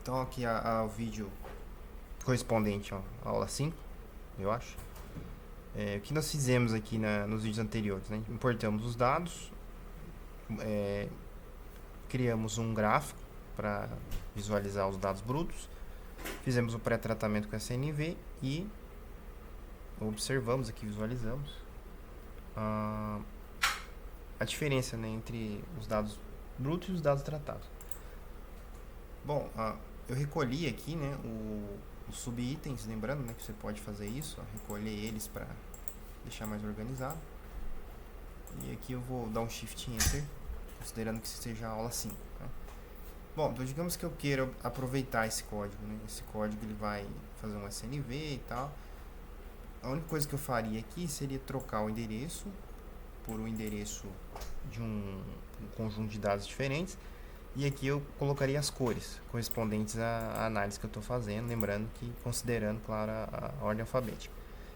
Então aqui o vídeo correspondente à aula 5, eu acho. O que nós fizemos aqui nos vídeos anteriores, né? Importamos os dados, criamos um gráfico para visualizar os dados brutos, fizemos o pré-tratamento com SNV e observamos aqui, visualizamos a diferença, né, entre os dados brutos e os dados tratados. Bom, eu recolhi aqui, né, os subitens, lembrando, né, que você pode fazer isso, recolher eles para deixar mais organizado. E aqui eu vou dar um Shift Enter, considerando que seja a aula 5. Tá? Bom, então digamos que eu queira aproveitar esse código, né? Esse código ele vai fazer um SNV e tal. A única coisa que eu faria aqui seria trocar o endereço por um endereço de um conjunto de dados diferentes. E aqui eu colocaria as cores correspondentes à análise que eu estou fazendo, lembrando que considerando, claro, a ordem alfabética.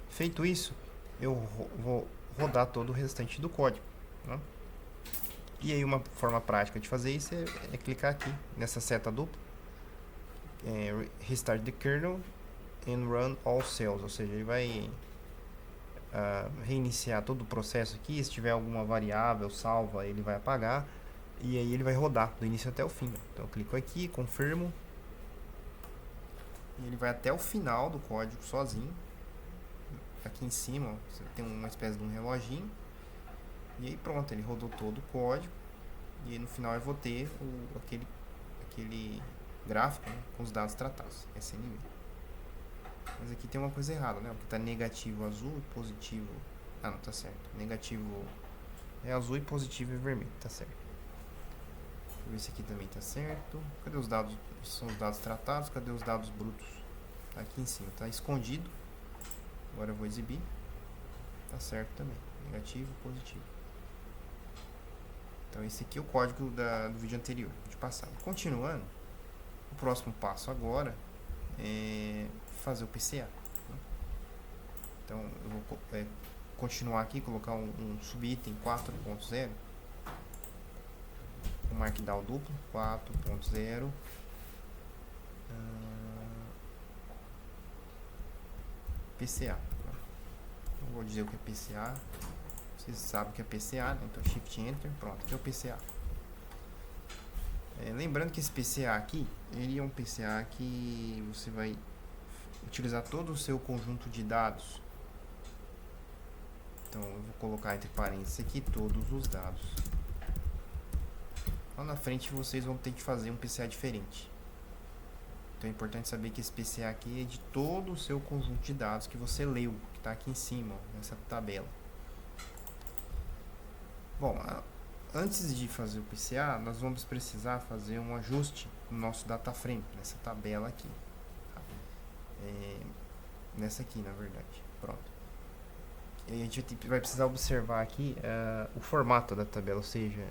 Feito isso, eu vou rodar todo o restante do código. Né? E aí uma forma prática de fazer isso é clicar aqui nessa seta dupla, Restart the kernel and run all cells, ou seja, ele vai reiniciar todo o processo aqui. Se tiver alguma variável salva, ele vai apagar e aí ele vai rodar do início até o fim. Então eu clico aqui, confirmo e ele vai até o final do código sozinho. Aqui em cima você tem uma espécie de um reloginho e aí pronto, ele rodou todo o código e aí no final eu vou ter aquele gráfico, né, com os dados tratados, SNV. Mas aqui tem uma coisa errada, né? Porque tá negativo azul e positivo... Ah, não, tá certo. Negativo é azul e positivo é vermelho, tá certo. Deixa eu ver se aqui também tá certo. Cadê os dados? Esses são os dados tratados, cadê os dados brutos? Tá aqui em cima, tá escondido. Agora eu vou exibir. Tá certo também. Negativo e positivo. Então esse aqui é o código do vídeo anterior, de passado. Continuando, o próximo passo agora é fazer o PCA. Então eu vou continuar aqui, colocar um subitem 4.0, um markdown duplo 4.0, PCA. Não vou dizer o que é PCA, vocês sabem o que é PCA, né? Então Shift Enter, pronto, aqui é o PCA. Lembrando que esse PCA aqui, ele é um PCA que você vai utilizar todo o seu conjunto de dados. Então eu vou colocar entre parênteses aqui todos os dados. Lá na frente vocês vão ter que fazer um PCA diferente. Então é importante saber que esse PCA aqui é de todo o seu conjunto de dados que você leu, que está aqui em cima, ó, nessa tabela. Bom, antes de fazer o PCA, nós vamos precisar fazer um ajuste no nosso data frame, nessa tabela aqui. Tá? Nessa aqui, na verdade. Pronto. E a gente vai precisar observar aqui o formato da tabela, ou seja,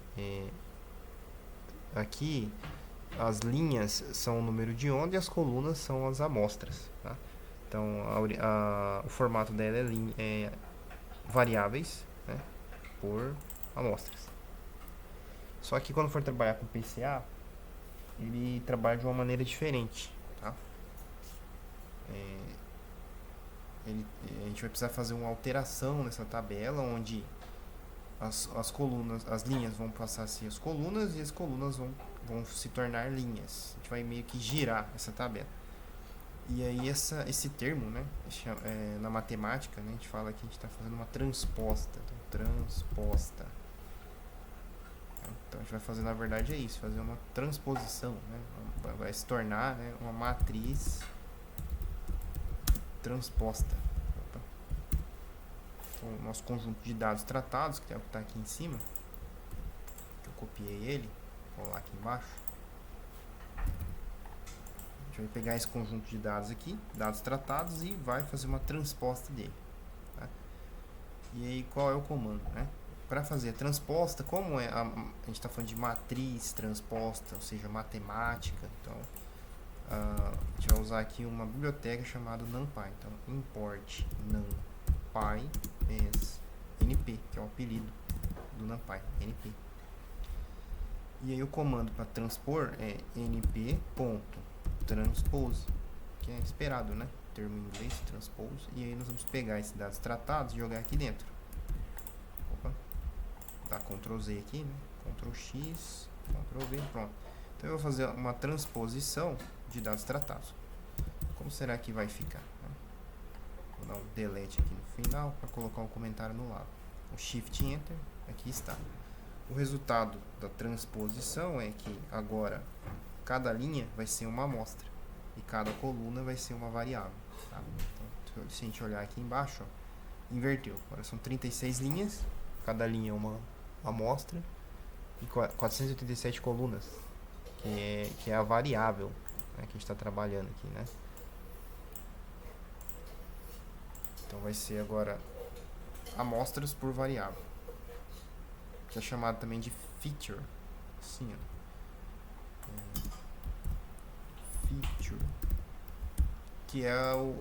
aqui as linhas são o número de onda e as colunas são as amostras. Tá? Então o formato dela é variáveis, né, por amostras. Só que quando for trabalhar com PCA, ele trabalha de uma maneira diferente. Tá? A gente vai precisar fazer uma alteração nessa tabela, onde as colunas, as linhas vão passar a ser as colunas e as colunas vão se tornar linhas. A gente vai meio que girar essa tabela. E aí esse termo, né, na matemática, né, a gente fala que a gente está fazendo uma transposta. Então, transposta. Então a gente vai fazer, na verdade, é isso, fazer uma transposição, né, vai se tornar, né, uma matriz transposta. Então, o nosso conjunto de dados tratados, que é o que está aqui em cima, que eu copiei ele, vou lá aqui embaixo. A gente vai pegar esse conjunto de dados aqui, dados tratados, e vai fazer uma transposta dele. Tá? E aí qual é o comando, né? Para fazer a transposta, como a gente está falando de matriz transposta, ou seja, matemática, então a gente vai usar aqui uma biblioteca chamada NumPy. Então import NumPy as NP, que é o apelido do NumPy, NP. E aí o comando para transpor é np.transpose, que é esperado, né? Termo em inglês, transpose. E aí nós vamos pegar esses dados tratados e jogar aqui dentro. Opa, dá Ctrl Z aqui, né? Ctrl X, Ctrl V, pronto. Então eu vou fazer uma transposição de dados tratados. Como será que vai ficar? Vou dar um delete aqui no final para colocar um comentário no lado. O Shift Enter, aqui está. O resultado da transposição é que agora cada linha vai ser uma amostra e cada coluna vai ser uma variável. Tá? Então, se a gente olhar aqui embaixo, ó, inverteu. Agora são 36 linhas, cada linha é uma amostra e 487 colunas, que é a variável, né, que a gente está trabalhando aqui, né? Então vai ser agora amostras por variável, que é chamado também de feature, assim, ó. Feature, que é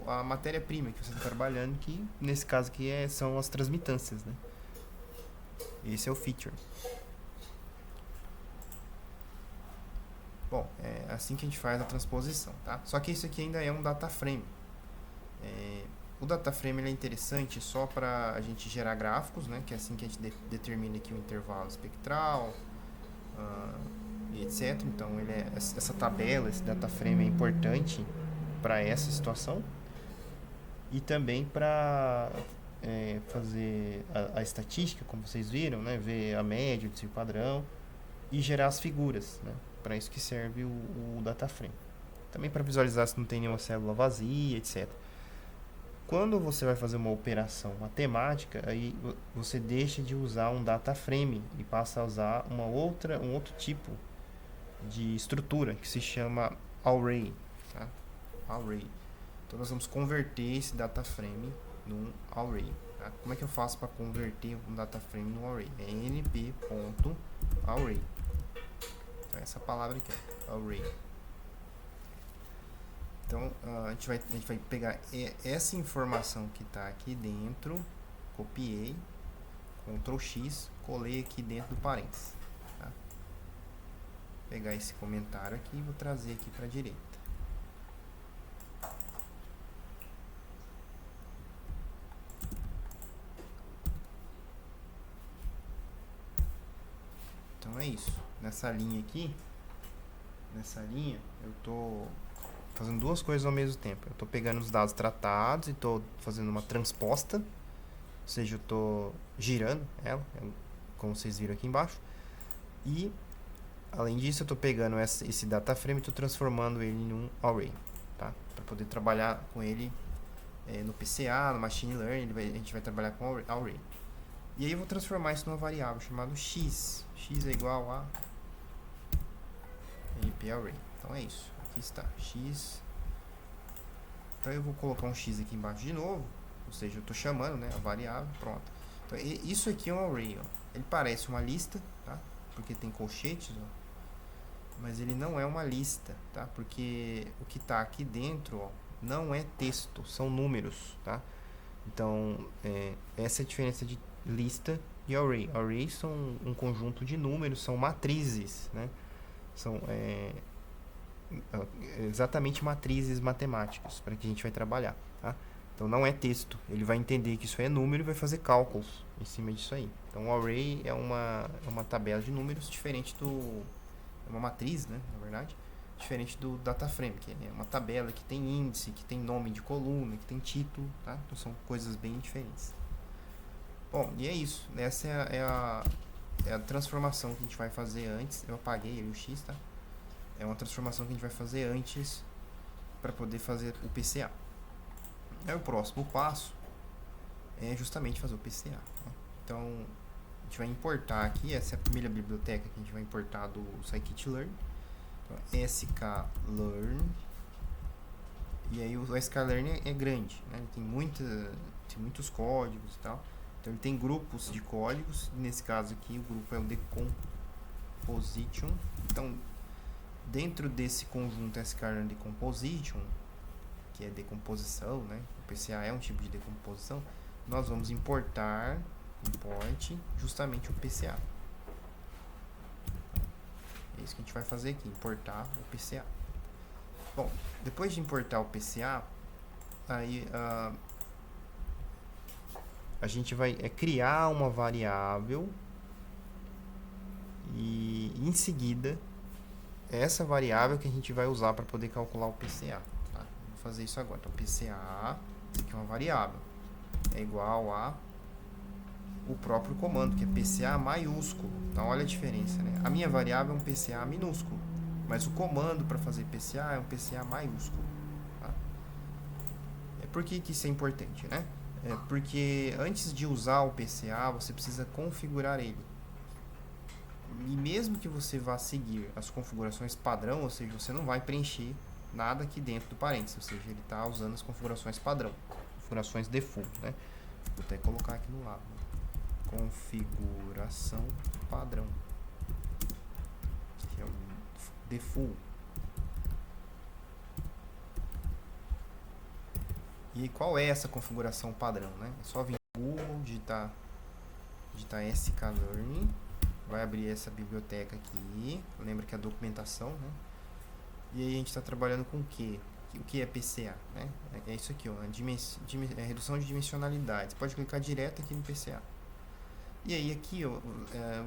a matéria-prima que você está trabalhando, que nesse caso aqui são as transmitâncias, né? Esse é o feature. Bom, é assim que a gente faz a transposição, tá? Só que isso aqui ainda é um data frame. O data frame ele é interessante só para a gente gerar gráficos, né? Que é assim que a gente determina aqui o intervalo espectral, e etc. Então, essa tabela, esse data frame é importante para essa situação e também para fazer a estatística, como vocês viram, né? Ver a média, o desvio padrão e gerar as figuras, né? Para isso que serve o data frame. Também para visualizar se não tem nenhuma célula vazia, etc. Quando você vai fazer uma operação matemática, aí você deixa de usar um data frame e passa a usar um outro tipo de estrutura que se chama array, tá? Array. Então nós vamos converter esse data frame num array, tá? Como é que eu faço para converter um data frame num array? É np.array. Então essa palavra aqui, ó, array. Então, a gente vai pegar essa informação que está aqui dentro, copiei, Ctrl X, colei aqui dentro do parênteses. Tá? Pegar esse comentário aqui e vou trazer aqui para a direita. Então é isso. Nessa linha aqui, eu estou fazendo duas coisas ao mesmo tempo. Eu estou pegando os dados tratados e estou fazendo uma transposta, ou seja, eu estou girando ela, como vocês viram aqui embaixo. E, além disso, eu estou pegando esse data frame e estou transformando ele em um array, tá? Para poder trabalhar com ele no PCA, no Machine Learning, a gente vai trabalhar com array. E aí eu vou transformar isso numa variável chamada x. X é igual a np_array. Então é isso. Aqui está, x. Então eu vou colocar um x aqui embaixo de novo, ou seja, eu estou chamando, né, a variável, pronto. Então isso aqui é um array, ó. Ele parece uma lista, tá? Porque tem colchetes, ó. Mas ele não é uma lista, tá? Porque o que está aqui dentro, ó, não é texto, são números, tá? Então, essa é a diferença de lista e array. Arrays são um conjunto de números, são matrizes, né? São exatamente matrizes matemáticas para que a gente vai trabalhar, tá? Então não é texto, ele vai entender que isso é número e vai fazer cálculos em cima disso aí. Então o array é uma tabela de números diferente é uma matriz, né, na verdade, diferente do data frame, que é uma tabela que tem índice, que tem nome de coluna, que tem título, tá? Então são coisas bem diferentes. Bom, e é isso, essa é a transformação que a gente vai fazer antes. Eu apaguei ali o x, tá? É uma transformação que a gente vai fazer antes para poder fazer o PCA. Aí o próximo passo é justamente fazer o PCA. Tá? Então, a gente vai importar aqui, essa é a primeira biblioteca que a gente vai importar do scikit-learn. Então, sklearn. E aí o sklearn é grande, né? Ele tem muitos códigos e tal. Então ele tem grupos de códigos. Nesse caso aqui, o grupo é o decomposition. Então, dentro desse conjunto sklearn decomposition, que é decomposição, né? O PCA é um tipo de decomposição. Nós vamos import justamente o PCA. É isso que a gente vai fazer aqui, importar o PCA. Bom, depois de importar o PCA, aí a gente vai criar uma variável e em seguida essa variável que a gente vai usar para poder calcular o PCA. Tá? Vou fazer isso agora. Então, PCA, isso aqui é uma variável, é igual a o próprio comando, que é PCA maiúsculo. Então, olha a diferença, né? A minha variável é um PCA minúsculo, mas o comando para fazer PCA é um PCA maiúsculo. Tá? Por que isso é importante, né? Porque antes de usar o PCA, você precisa configurar ele. E mesmo que você vá seguir as configurações padrão, ou seja, você não vai preencher nada aqui dentro do parênteses, ou seja, ele está usando as configurações padrão, configurações default, né? Vou até colocar aqui no lado. Configuração padrão. Que é o default. E qual é essa configuração padrão, né? É só vir no Google, digitar sklearn, vai abrir essa biblioteca aqui. Lembra que é a documentação, né? E aí a gente está trabalhando com o quê? O que é PCA, né? É isso aqui, ó, redução de dimensionalidade. Você pode clicar direto aqui no PCA. E aí aqui, ó,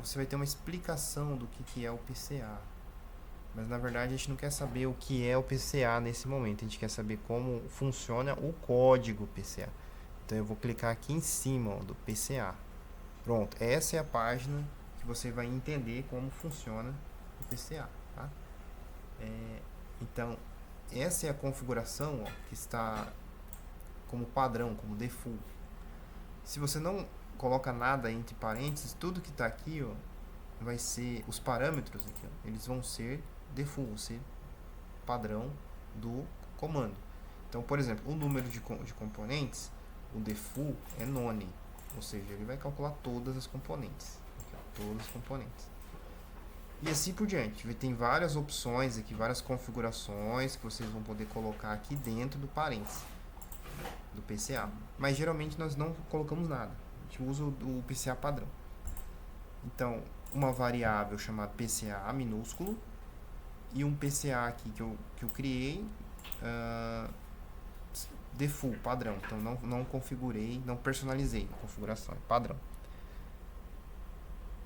você vai ter uma explicação do que é o PCA. Mas na verdade a gente não quer saber o que é o PCA nesse momento. A gente quer saber como funciona o código PCA. Então eu vou clicar aqui em cima, ó, do PCA. Pronto, essa é a página que você vai entender como funciona o PCA. Tá? Então, essa é a configuração, ó, que está como padrão, como default. Se você não coloca nada entre parênteses, tudo que está aqui, ó, vai ser os parâmetros aqui, ó, eles vão ser default, vão ser padrão do comando. Então, por exemplo, o número de componentes, o default é none, ou seja, ele vai calcular todas as componentes, aqui, ó, todas as componentes. E assim por diante. Tem várias opções aqui, várias configurações que vocês vão poder colocar aqui dentro do parênteses do PCA. Mas geralmente nós não colocamos nada. A gente usa o PCA padrão. Então, uma variável chamada PCA minúsculo e um PCA aqui que eu criei default, padrão. Então, não configurei, não personalizei a configuração, é padrão.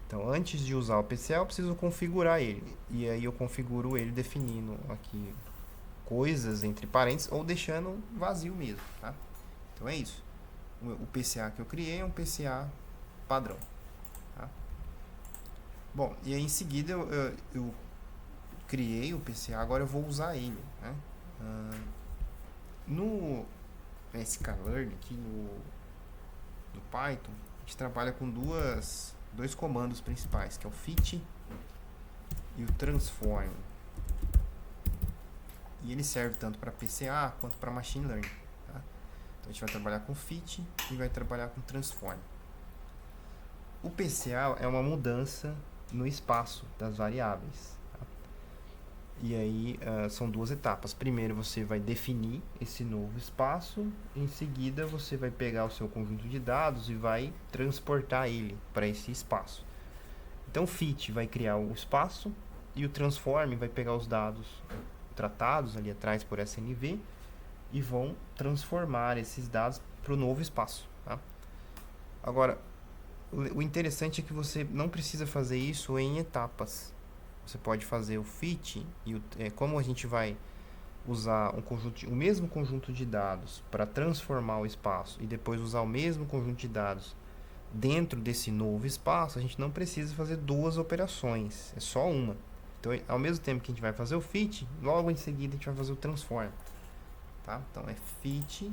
Então, antes de usar o PCA, eu preciso configurar ele. E aí eu configuro ele definindo aqui coisas entre parênteses ou deixando vazio mesmo, tá? Então é isso. O PCA que eu criei é um PCA padrão. Tá? Bom, e aí em seguida eu criei o PCA, agora eu vou usar ele. Né? No sklearn, aqui no Python, a gente trabalha com dois comandos principais, que é o fit e o transform. E ele serve tanto para PCA quanto para machine learning. Tá? Então a gente vai trabalhar com fit e vai trabalhar com transform. O PCA é uma mudança no espaço das variáveis. Tá? E aí são duas etapas. Primeiro você vai definir esse novo espaço, em seguida você vai pegar o seu conjunto de dados e vai transportar ele para esse espaço. Então o fit vai criar o espaço e o transform vai pegar os dados tratados ali atrás por SNV e vão transformar esses dados para o novo espaço. Tá? Agora, o interessante é que você não precisa fazer isso em etapas. Você pode fazer o fit e como a gente vai usar o mesmo conjunto de dados para transformar o espaço e depois usar o mesmo conjunto de dados dentro desse novo espaço, a gente não precisa fazer duas operações, é só uma. Então, ao mesmo tempo que a gente vai fazer o fit, logo em seguida a gente vai fazer o transform. Tá? Então, é fit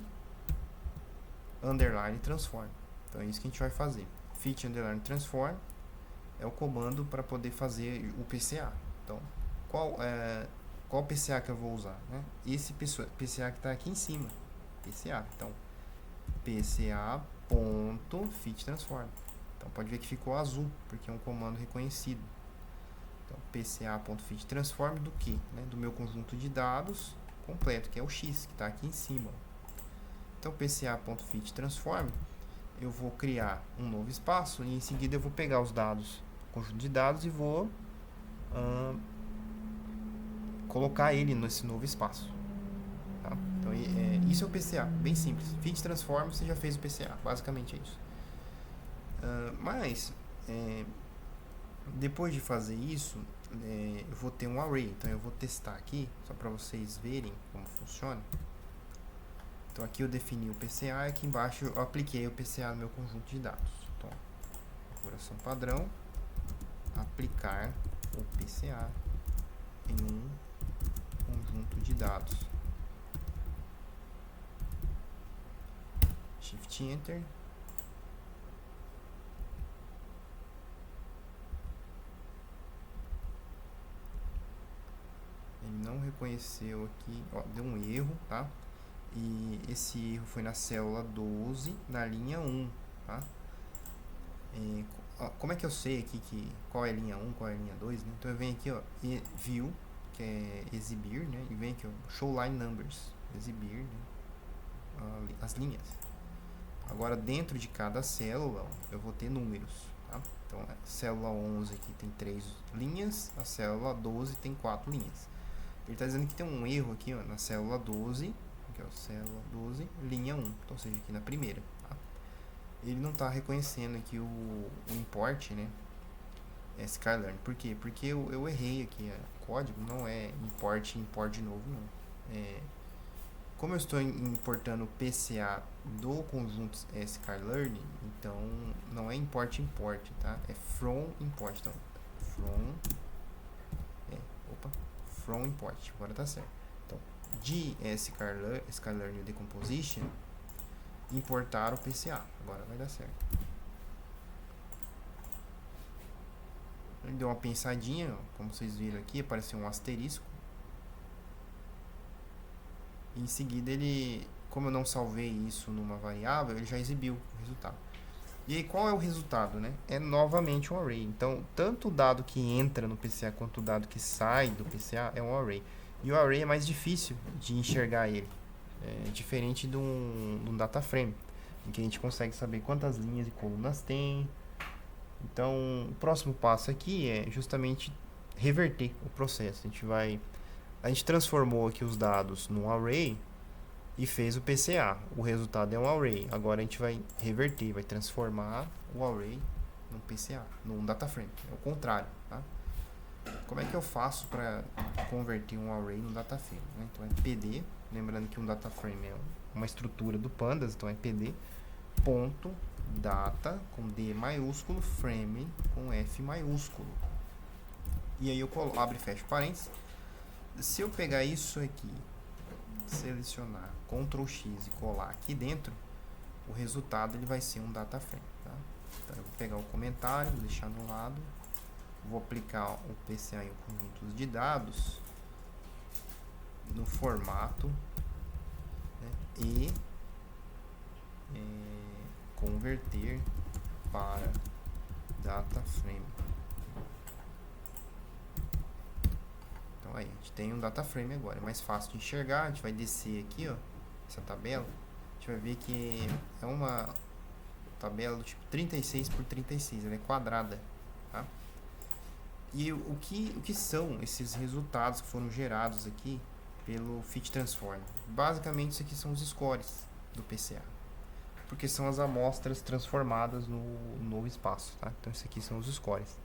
underline transform. Então, é isso que a gente vai fazer. Fit underline transform é o comando para poder fazer o PCA. Então, qual PCA que eu vou usar? Né? Esse PCA que está aqui em cima. PCA. Então, PCA.fit transform. Então, pode ver que ficou azul, porque é um comando reconhecido. Então, PCA.fit transform do que? Né? Do meu conjunto de dados completo, que é o X, que está aqui em cima. Então, PCA.fit transform, eu vou criar um novo espaço e em seguida eu vou pegar os dados, conjunto de dados, e vou colocar ele nesse novo espaço. Tá? Então, isso é o PCA, bem simples. Fit Transform, você já fez o PCA, basicamente é isso. Mas, depois de fazer isso, eu vou ter um array. Então, eu vou testar aqui, só para vocês verem como funciona. Então, aqui eu defini o PCA e aqui embaixo eu apliquei o PCA no meu conjunto de dados. Então, configuração padrão, aplicar o PCA em um conjunto de dados. Shift Enter. Ele não reconheceu aqui, ó, deu um erro, tá? E esse erro foi na célula 12, na linha 1, tá? Como é que eu sei aqui qual é a linha 1, qual é a linha 2, né? Então eu venho aqui, ó, View, que é exibir, né? E vem aqui, ó, Show Line Numbers, exibir, né? As linhas. Agora, dentro de cada célula, ó, eu vou ter números, tá? Então, a célula 11 aqui tem 3 linhas, a célula 12 tem 4 linhas. Ele está dizendo que tem um erro aqui, ó, na célula 12, que é a célula 12, linha 1, então, ou seja, aqui na primeira. Tá? Ele não está reconhecendo aqui o import, né? Sklearn. Por quê? Porque eu errei aqui, o código não é import de novo, não. Como eu estou importando o PCA do conjunto sklearn, então não é import, tá? É from import. Então, from import, agora tá certo. Então, de sklearn decomposition, importar o PCA, agora vai dar certo. Ele deu uma pensadinha, ó, como vocês viram aqui, apareceu um asterisco. E em seguida ele, como eu não salvei isso numa variável, ele já exibiu o resultado. E aí qual é o resultado, né? É novamente um array. Então, tanto o dado que entra no PCA quanto o dado que sai do PCA é um array. E o array é mais difícil de enxergar ele. É diferente de um data frame, em que a gente consegue saber quantas linhas e colunas tem. Então, o próximo passo aqui é justamente reverter o processo. A gente transformou aqui os dados num array e fez o PCA. O resultado é um array. Agora a gente vai reverter, vai transformar o array num PCA, num data frame. É o contrário, tá? Como é que eu faço para converter um array num data frame, né? Então é PD, lembrando que um data frame é uma estrutura do Pandas, então é PD ponto data com D maiúsculo, frame com F maiúsculo. E aí eu abro e fecho parênteses. Se eu pegar isso aqui, selecionar Ctrl X e colar aqui dentro, o resultado ele vai ser um data frame, tá? Então eu vou pegar o comentário, vou deixar no lado, vou aplicar o PCA em conjuntos de dados no formato, né, e converter para data frame. Então aí, a gente tem um data frame agora, é mais fácil de enxergar. A gente vai descer aqui, ó, essa tabela, a gente vai ver que é uma tabela do tipo 36 por 36, ela é quadrada, tá? E o que são esses resultados que foram gerados aqui pelo Fit Transform? Basicamente isso aqui são os scores do PCA, porque são as amostras transformadas no novo espaço, tá? Então isso aqui são os scores.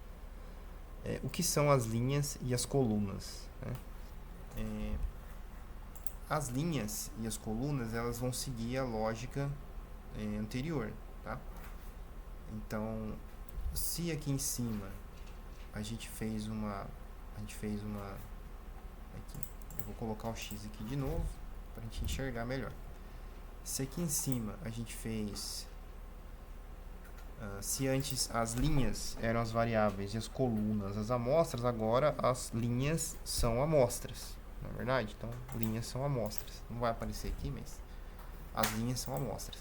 O que são as linhas e as colunas, né? As linhas e as colunas, elas vão seguir a lógica anterior, tá? Então, se aqui em cima a gente fez uma aqui, eu vou colocar o X aqui de novo para a gente enxergar melhor. Se aqui em cima a gente fez se antes as linhas eram as variáveis e as colunas as amostras, agora as linhas são amostras, não é verdade? Então, linhas são amostras. Não vai aparecer aqui, mas as linhas são amostras.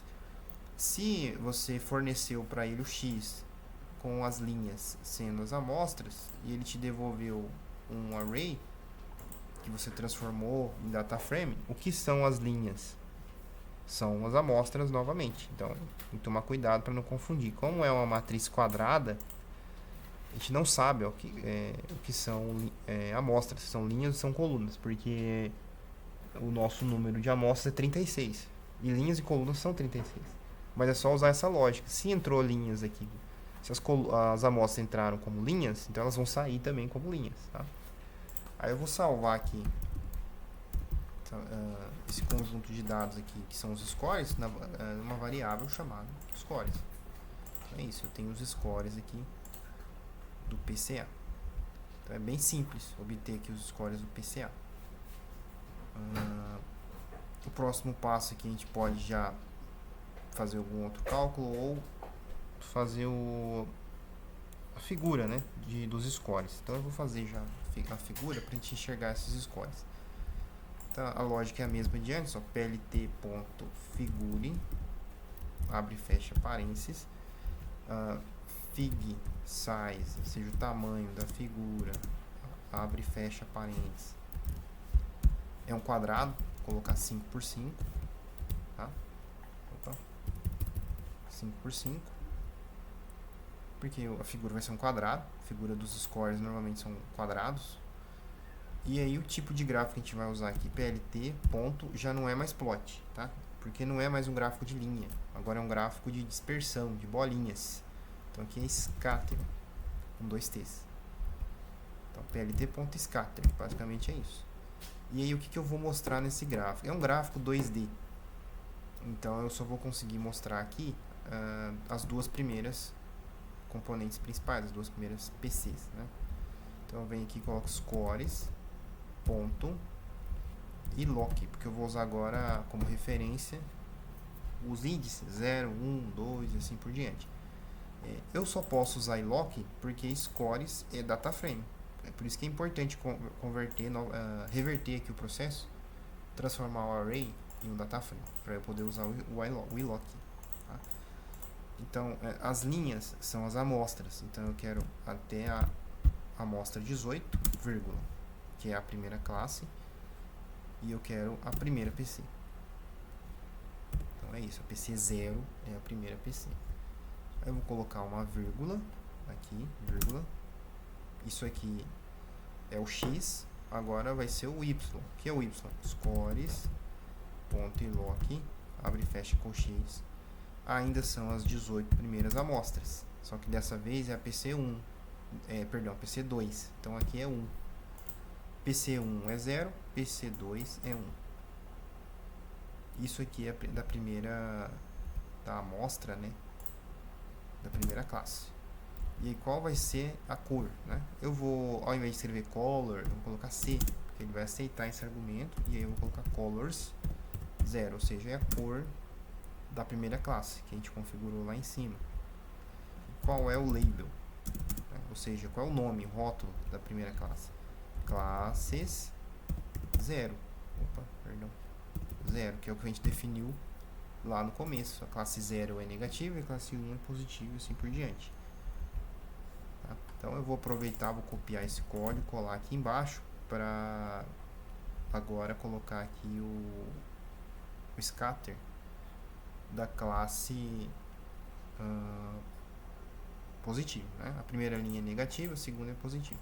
Se você forneceu para ele o X com as linhas sendo as amostras e ele te devolveu um array que você transformou em data frame, o que são as linhas? São as amostras novamente. Então, tem que tomar cuidado para não confundir. Como é uma matriz quadrada, a gente não sabe o que são amostras, se são linhas ou são colunas, porque o nosso número de amostras é 36. E linhas e colunas são 36. Mas é só usar essa lógica. Se entrou linhas aqui, se as amostras entraram como linhas, então elas vão sair também como linhas. Tá? Aí eu vou salvar aqui esse conjunto de dados aqui, que são os scores, numa variável chamada scores. Então é isso, eu tenho os scores aqui do PCA. Então é bem simples obter aqui os scores do PCA. O próximo passo aqui a gente pode já fazer algum outro cálculo ou fazer a figura, né, dos scores. Então eu vou fazer já a figura para a gente enxergar esses scores. Então a lógica é a mesma de antes, ó, plt.figure, abre e fecha parênteses, fig size, ou seja, o tamanho da figura, abre e fecha parênteses, é um quadrado, vou colocar 5 por 5, tá? Opa. 5 por 5, porque a figura vai ser um quadrado, a figura dos scores normalmente são quadrados. E aí o tipo de gráfico que a gente vai usar aqui, PLT, ponto, já não é mais plot, tá? Porque não é mais um gráfico de linha, agora é um gráfico de dispersão, de bolinhas. Então aqui é scatter, com 2 T's. Então plt.scatter, basicamente é isso. E aí o que eu vou mostrar nesse gráfico? É um gráfico 2D. Então eu só vou conseguir mostrar aqui as duas primeiras componentes principais, as duas primeiras PCs, né? Então eu venho aqui e coloco scores, ponto, e lock, porque eu vou usar agora como referência os índices 0, 1, 2 e assim por diante. Eu só posso usar lock porque scores é data frame. É por isso que é importante reverter aqui o processo, transformar o array em um data frame, para eu poder usar o ilock. Tá? Então, as linhas são as amostras. Então, eu quero até a amostra 18, vírgula, que é a primeira classe, e eu quero a primeira PC. Então, é isso. A PC 0 é a primeira PC. Aí eu vou colocar uma vírgula aqui, vírgula. Isso aqui é o X, agora vai ser o Y. O que é o Y? Scores, ponto e lock, abre e fecha com X. Ainda são as 18 primeiras amostras, só que dessa vez é a PC1, PC2, então aqui é 1. PC1 é 0, PC2 é 1. Isso aqui é da amostra, né, da primeira classe. E aí, qual vai ser a cor, né? Eu vou, ao invés de escrever color, eu vou colocar C, porque ele vai aceitar esse argumento, e aí eu vou colocar colors 0, ou seja, é a cor da primeira classe, que a gente configurou lá em cima. Qual é o label, né? Ou seja, qual é o nome, o rótulo da primeira classe? Classes 0, perdão, 0, que é o que a gente definiu lá no começo. A classe 0 é negativa e a classe 1 é positiva e assim por diante. Tá? Então eu vou aproveitar, vou copiar esse código, colar aqui embaixo para agora colocar aqui o scatter da classe positiva, né? A primeira linha é negativa, a segunda é positiva.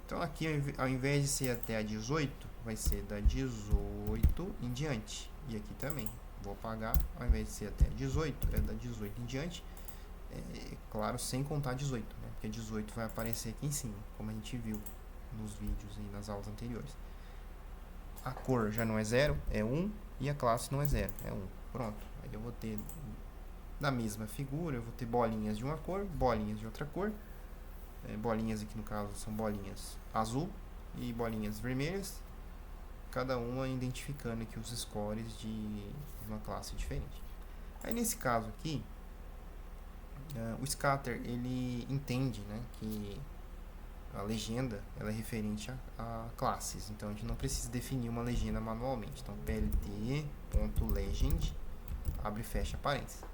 Então aqui, ao invés de ser até a 18, vai ser da 18 em diante. E aqui também, vou apagar, ao invés de ser até a 18, é da 18 em diante. Claro, sem contar 18, né? Porque 18 vai aparecer aqui em cima, como a gente viu nos vídeos e nas aulas anteriores. A cor já não é 0, é 1, e a classe não é 0, é 1. Pronto, aí eu vou ter, na mesma figura, eu vou ter bolinhas de uma cor, bolinhas de outra cor. Bolinhas aqui no caso são bolinhas azul e bolinhas vermelhas, cada uma identificando aqui os scores de uma classe diferente. Aí nesse caso aqui, o scatter ele entende, né, que a legenda ela é referente a classes, então a gente não precisa definir uma legenda manualmente. Então plt.legend, abre e fecha parênteses.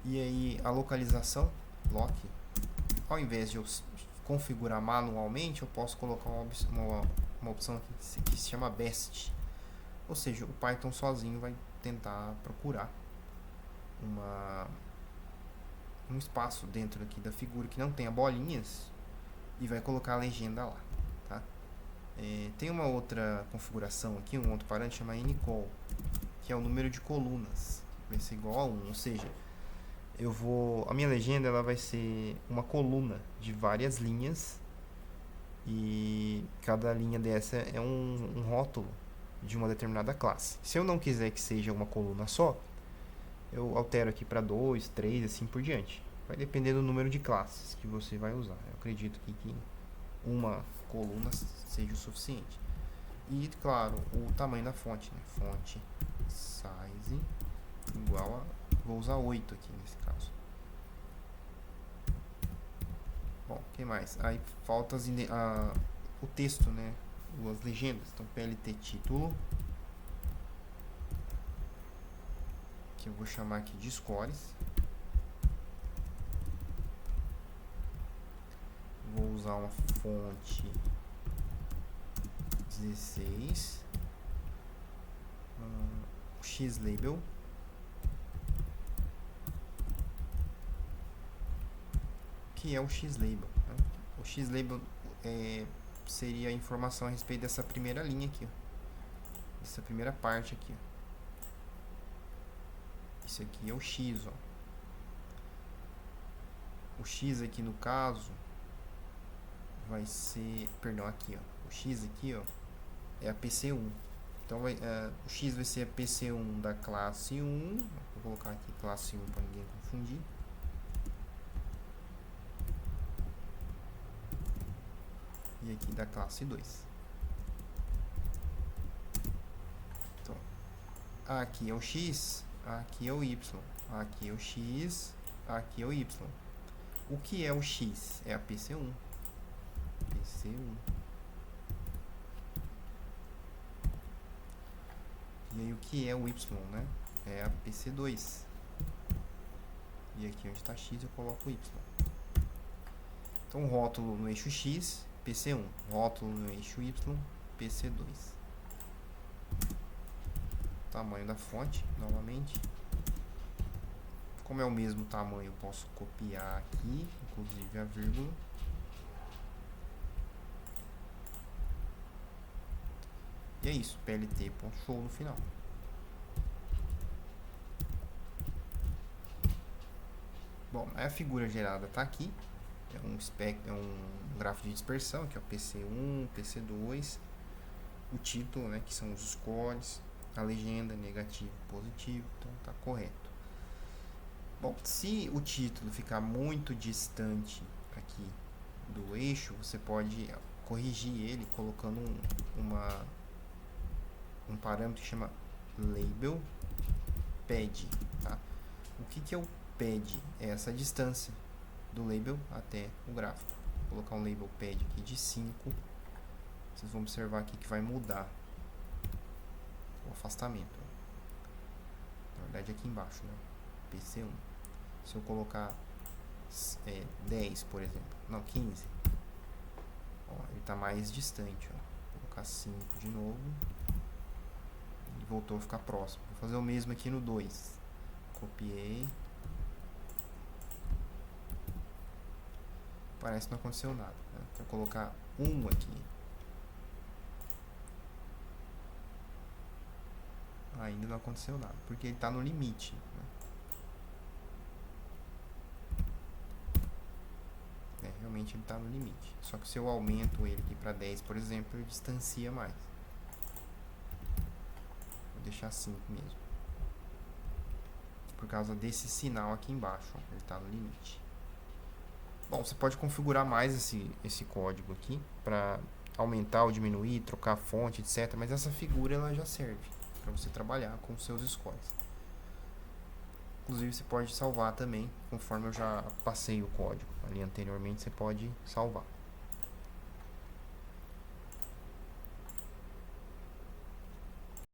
E aí a localização lock, ao invés de eu configurar manualmente, eu posso colocar uma opção aqui que se chama best, ou seja, o Python sozinho vai tentar procurar um espaço dentro aqui da figura que não tenha bolinhas e vai colocar a legenda lá, tá? Tem uma outra configuração aqui, um outro parâmetro chama ncol, que é o número de colunas, vai ser igual a 1, ou seja, a minha legenda ela vai ser uma coluna de várias linhas e cada linha dessa é um rótulo de uma determinada classe. Se eu não quiser que seja uma coluna só, eu altero aqui para 2, 3, assim por diante. Vai depender do número de classes que você vai usar. Eu acredito que uma coluna seja o suficiente. E, claro, o tamanho da fonte, né? Fonte size igual a... Vou usar 8 aqui nesse caso. Bom, o que mais? Aí falta o texto, né? As legendas. Então, PLT título, que eu vou chamar aqui de scores. Vou usar uma fonte 16, o X-Label, que é o X-Label, né? O X-Label seria a informação a respeito dessa primeira linha aqui, ó. Essa primeira parte aqui, ó. Isso aqui é o X, ó. O X aqui no caso vai ser, perdão, aqui, ó. O X aqui, ó, é a PC1. Então o X vai ser a PC1 da classe 1. Vou colocar aqui classe 1 para ninguém confundir. E aqui da classe 2. Então, aqui é o X, aqui é o Y, aqui é o X, aqui é o Y. O que é o X? É a PC1. PC1. E aí o que é o Y, né? É a PC2. E aqui onde está X eu coloco Y. Então rótulo no eixo X, PC1. Rótulo no eixo Y, PC2. Tamanho da fonte, novamente. Como é o mesmo tamanho, eu posso copiar aqui, inclusive a vírgula. E é isso, plt.show no final. Bom, a figura gerada está aqui. É um gráfico de dispersão, que é o PC1, PC2. O título, né, que são os scores. A legenda, negativo, positivo. Então está correto. Bom, se o título ficar muito distante aqui do eixo, você pode corrigir ele colocando um parâmetro que chama label pad, tá? O que é o pad? É essa distância do label até o gráfico. Vou colocar um label pad aqui de 5. Vocês vão observar aqui que vai mudar o afastamento. Na verdade aqui embaixo, né? PC1. Se eu colocar 10, por exemplo, não, 15, ó, ele está mais distante, ó. Vou colocar 5 de novo. Ele voltou a ficar próximo. Vou fazer o mesmo aqui no 2. Copiei. Parece que não aconteceu nada, né? Vou colocar 1 aqui. Ainda não aconteceu nada, porque ele está no limite, né? Realmente ele está no limite. Só que se eu aumento ele aqui para 10, por exemplo, ele distancia mais. Vou deixar 5 mesmo. Por causa desse sinal aqui embaixo, ó, ele está no limite. Bom, você pode configurar mais esse código aqui para aumentar ou diminuir, trocar a fonte, etc. Mas essa figura ela já serve para você trabalhar com os seus scores. Inclusive você pode salvar também, conforme eu já passei o código ali anteriormente, você pode salvar.